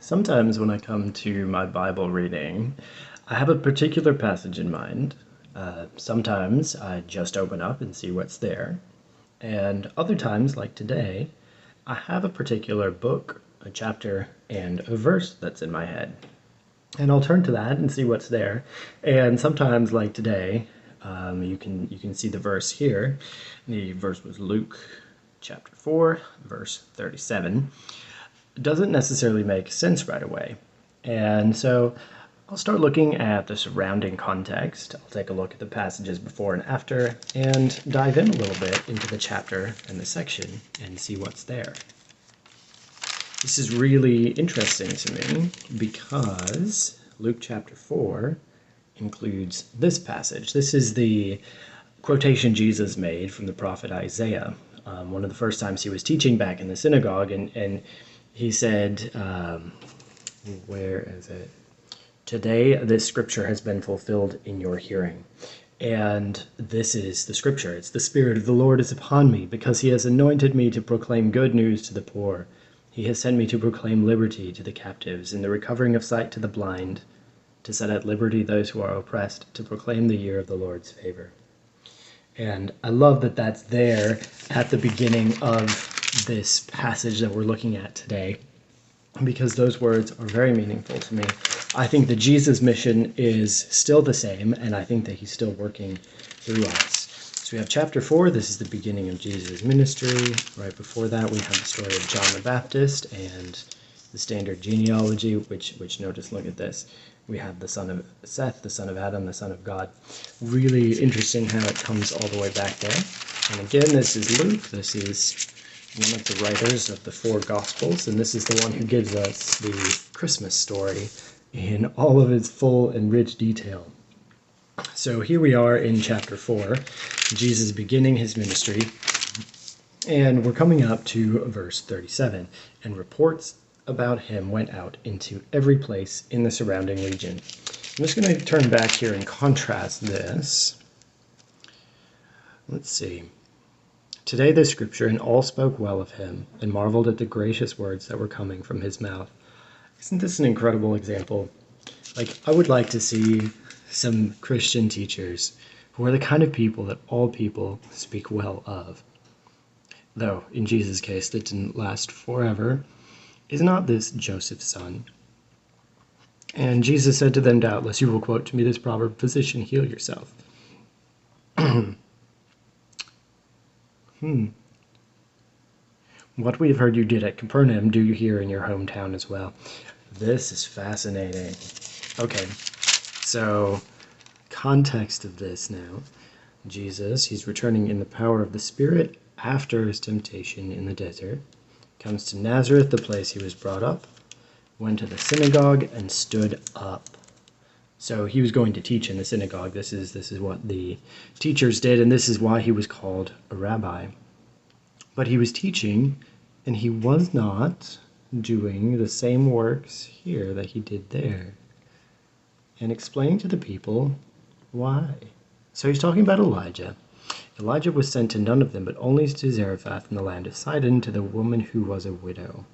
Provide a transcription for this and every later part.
Sometimes when I come to my Bible reading, I have a particular passage in mind. Sometimes I just open up and see what's there. And other times, like today, I have a particular book, a chapter, and a verse that's in my head. And I'll turn to that and see what's there. And sometimes, like today, you can see the verse here. The verse was Luke chapter 4, verse 37. It doesn't necessarily make sense right away. And so I'll start looking at the surrounding context. I'll take a look at the passages before and after and dive in a little bit into the chapter and the section and see what's there. This is really interesting to me because Luke chapter 4 includes this passage. This is the quotation Jesus made from the prophet Isaiah. One of the first times he was teaching back in the synagogue, and he said, where is it? Today this scripture has been fulfilled in your hearing. And this is the scripture. It's the Spirit of the Lord is upon me, because he has anointed me to proclaim good news to the poor. He has sent me to proclaim liberty to the captives and the recovering of sight to the blind, to set at liberty those who are oppressed, to proclaim the year of the Lord's favor. And I love that that's there at the beginning of this passage that we're looking at today, because those words are very meaningful to me. I think that Jesus' mission is still the same, and I think that he's still working through us. So we have chapter 4. This is the beginning of Jesus' ministry. Right before that, we have the story of John the Baptist and the standard genealogy, which notice, look at this. We have the son of Seth, the son of Adam, the son of God. Really interesting how it comes all the way back there. And again, this is Luke. This is one of the writers of the four Gospels, and this is the one who gives us the Christmas story in all of its full and rich detail. So here we are in chapter 4, Jesus beginning his ministry, and we're coming up to verse 37, and reports about him went out into every place in the surrounding region. I'm just going to turn back here and contrast this. Let's see. Today the scripture, and all spoke well of him, and marveled at the gracious words that were coming from his mouth. Isn't this an incredible example? I would like to see some Christian teachers who are the kind of people that all people speak well of. Though, in Jesus' case, that didn't last forever. Is not this Joseph's son? And Jesus said to them, doubtless you will quote to me this proverb, physician, heal yourself. What we have heard you did at Capernaum, do you here in your hometown as well? This is fascinating. Okay, so context of this now. Jesus, he's returning in the power of the Spirit after his temptation in the desert. Comes to Nazareth, the place he was brought up. Went to the synagogue and stood up. So he was going to teach in the synagogue. This is what the teachers did, and this is why he was called a rabbi. But he was teaching, and he was not doing the same works here that he did there, and explaining to the people why. So he's talking about Elijah. Elijah was sent to none of them, but only to Zarephath in the land of Sidon, to the woman who was a widow.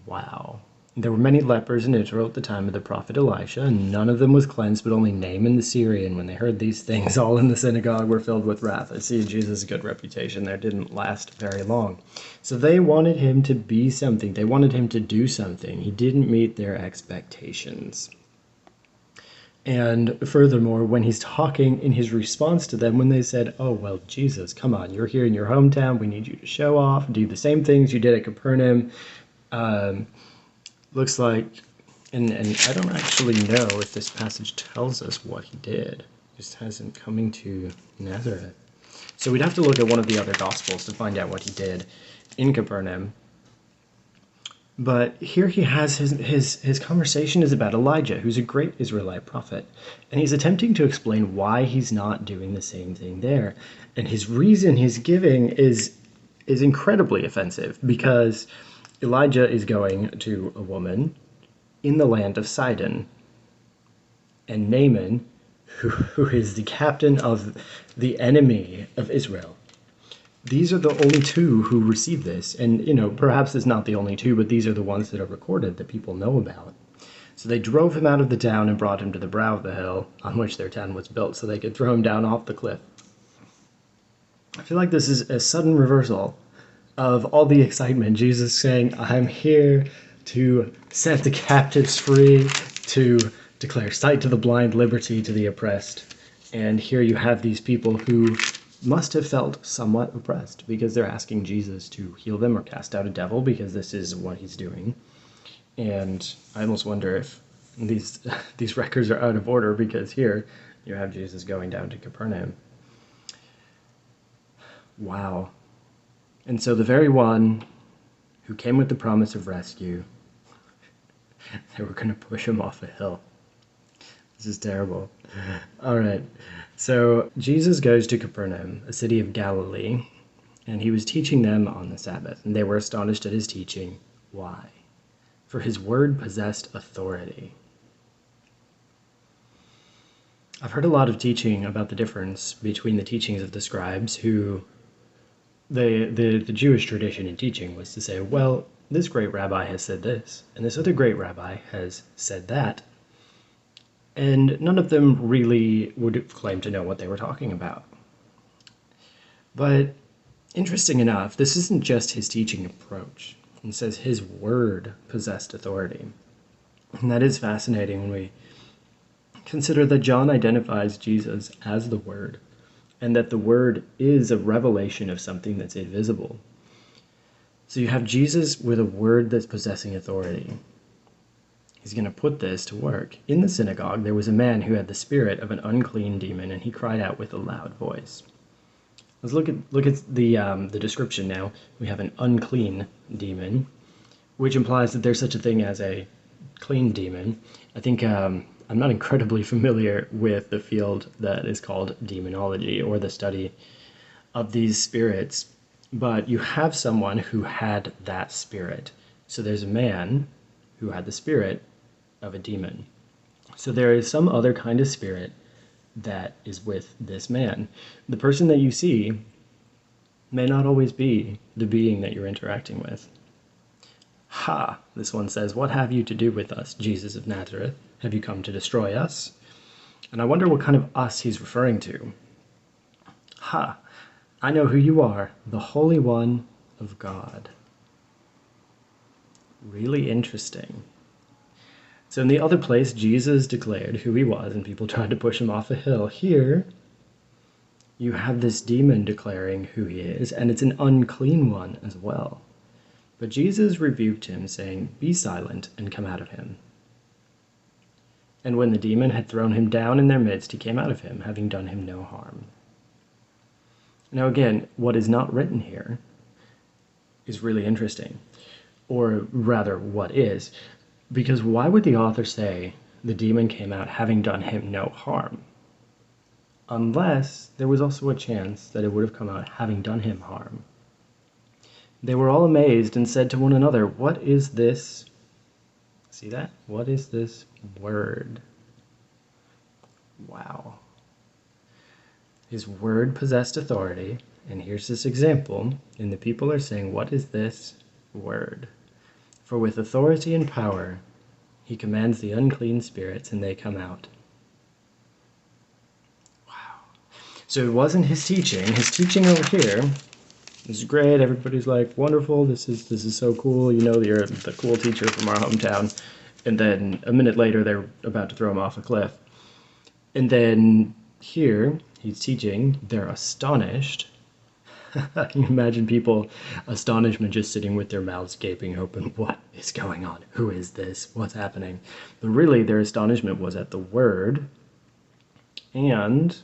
Wow. There were many lepers in Israel at the time of the prophet Elisha, and none of them was cleansed, but only Naaman the Syrian. When they heard these things, all in the synagogue were filled with wrath. I see Jesus' good reputation there didn't last very long. So they wanted him to be something. They wanted him to do something. He didn't meet their expectations. And furthermore, when he's talking in his response to them, when they said, oh, well, Jesus, come on, you're here in your hometown. We need you to show off, do the same things you did at Capernaum. Looks like, and I don't actually know if this passage tells us what he did. It just hasn't coming to Nazareth. So we'd have to look at one of the other Gospels to find out what he did in Capernaum. But here he has his conversation is about Elijah, who's a great Israelite prophet. And he's attempting to explain why he's not doing the same thing there. And his reason he's giving is incredibly offensive, because Elijah is going to a woman in the land of Sidon. And Naaman, who is the captain of the enemy of Israel, these are the only two who received this. And, perhaps it's not the only two, but these are the ones that are recorded that people know about. So they drove him out of the town and brought him to the brow of the hill on which their town was built so they could throw him down off the cliff. I feel like this is a sudden reversal of all the excitement. Jesus saying, I'm here to set the captives free, to declare sight to the blind, liberty to the oppressed. And here you have these people who must have felt somewhat oppressed because they're asking Jesus to heal them or cast out a devil because this is what he's doing. And I almost wonder if these records are out of order because here you have Jesus going down to Capernaum. Wow. And so the very one who came with the promise of rescue, they were going to push him off a hill. This is terrible. All right. So Jesus goes to Capernaum, a city of Galilee, and he was teaching them on the Sabbath. And they were astonished at his teaching. Why? For his word possessed authority. I've heard a lot of teaching about the difference between the teachings of the scribes who the Jewish tradition in teaching was to say, well, this great rabbi has said this, and this other great rabbi has said that. And none of them really would claim to know what they were talking about. But interesting enough, this isn't just his teaching approach. It says his word possessed authority. And that is fascinating when we consider that John identifies Jesus as the Word, and that the Word is a revelation of something that's invisible. So you have Jesus with a word that's possessing authority. He's going to put this to work. In the synagogue, there was a man who had the spirit of an unclean demon, and he cried out with a loud voice. Let's look at the description now. We have an unclean demon, which implies that there's such a thing as a clean demon. I think I'm not incredibly familiar with the field that is called demonology, or the study of these spirits, but you have someone who had that spirit. So there's a man who had the spirit of a demon. So there is some other kind of spirit that is with this man. The person that you see may not always be the being that you're interacting with. Ha! This one says, "What have you to do with us, Jesus of Nazareth? Have you come to destroy us?" And I wonder what kind of us he's referring to. Ha! I know who you are, the Holy One of God. Really interesting. So in the other place, Jesus declared who he was, and people tried to push him off a hill. Here, you have this demon declaring who he is, and it's an unclean one as well. But Jesus rebuked him, saying, "Be silent and come out of him." And when the demon had thrown him down in their midst, he came out of him, having done him no harm. Now again, what is not written here is really interesting. Or rather, what is. Because why would the author say the demon came out having done him no harm? Unless there was also a chance that it would have come out having done him harm. They were all amazed and said to one another, "What is this?" See that? What is this word? Wow. His word possessed authority, and here's this example, and the people are saying, "What is this word?" For with authority and power, he commands the unclean spirits, and they come out. Wow. So it wasn't his teaching. His teaching over here is great. Everybody's like, "Wonderful. This is so cool. You know, you're the cool teacher from our hometown." And then a minute later, they're about to throw him off a cliff. And then here, he's teaching. They're astonished. You imagine people, astonishment, just sitting with their mouths gaping open. What is going on? Who is this? What's happening? But really, their astonishment was at the word. And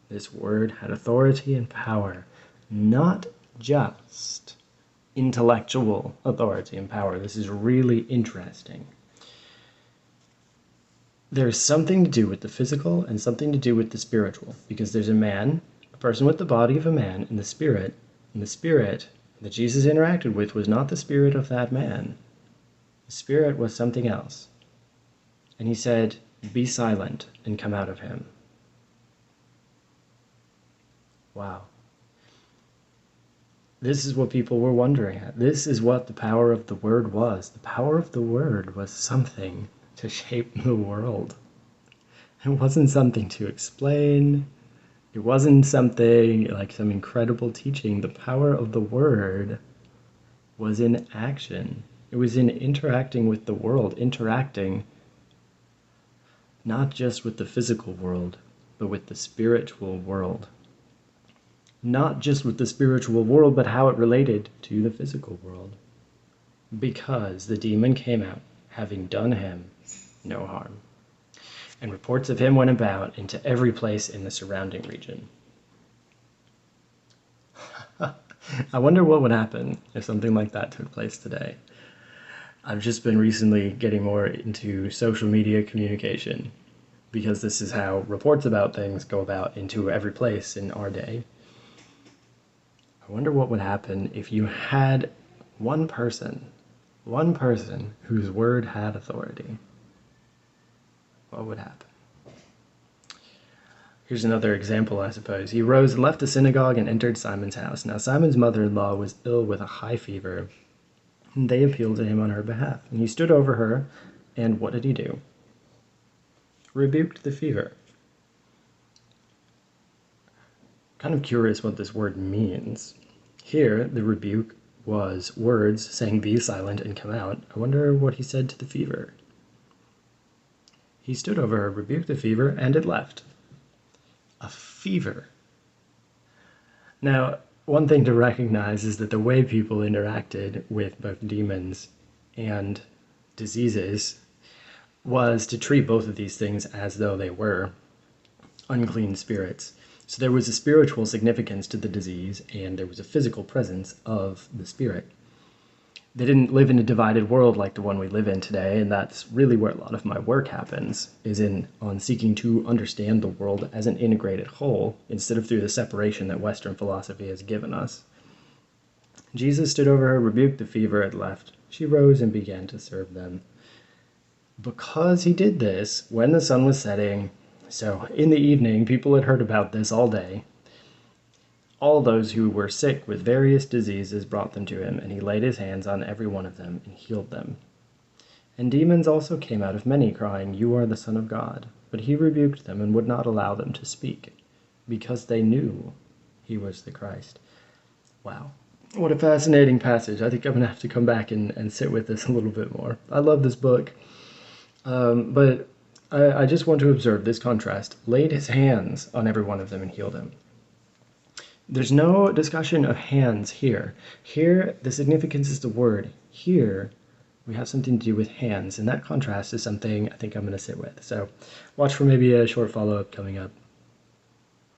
this word had authority and power. Not just intellectual authority and power. This is really interesting. There's something to do with the physical and something to do with the spiritual, because there's a person with the body of a man, and the spirit that Jesus interacted with was not the spirit of that man. The spirit was something else. And he said, "Be silent and come out of him." Wow. This is what people were wondering at. This is what the power of the Word was. The power of the Word was something to shape the world. It wasn't something to explain. It wasn't something like some incredible teaching. The power of the Word was in action. It was in interacting with the world, interacting not just with the physical world, but with the spiritual world. Not just with the spiritual world, but how it related to the physical world. Because the demon came out, having done him no harm. And reports of him went about into every place in the surrounding region. I wonder what would happen if something like that took place today. I've just been recently getting more into social media communication because this is how reports about things go about into every place in our day. I wonder what would happen if you had one person whose word had authority. What would happen? Here's another example, I suppose. He rose and left the synagogue and entered Simon's house. Now Simon's mother-in-law was ill with a high fever, and they appealed to him on her behalf. And he stood over her, and what did he do? Rebuked the fever. Kind of curious what this word means. Here, the rebuke was words saying, "Be silent and come out." I wonder what he said to the fever. He stood over her, rebuked the fever, and it left. A fever. Now, one thing to recognize is that the way people interacted with both demons and diseases was to treat both of these things as though they were unclean spirits. So there was a spiritual significance to the disease, and there was a physical presence of the spirit. They didn't live in a divided world like the one we live in today, and that's really where a lot of my work happens, is on seeking to understand the world as an integrated whole, instead of through the separation that Western philosophy has given us. Jesus stood over her, rebuked the fever, it left. She rose and began to serve them. Because he did this, when the sun was setting, so in the evening, people had heard about this all day. All those who were sick with various diseases brought them to him, and he laid his hands on every one of them and healed them. And demons also came out of many, crying, "You are the Son of God." But he rebuked them and would not allow them to speak, because they knew he was the Christ. Wow. What a fascinating passage. I think I'm going to have to come back and sit with this a little bit more. I love this book. But I just want to observe this contrast. Laid his hands on every one of them and healed him. There's no discussion of hands here. Here, the significance is the word. Here, we have something to do with hands, and that contrast is something I think I'm going to sit with. So watch for maybe a short follow-up coming up.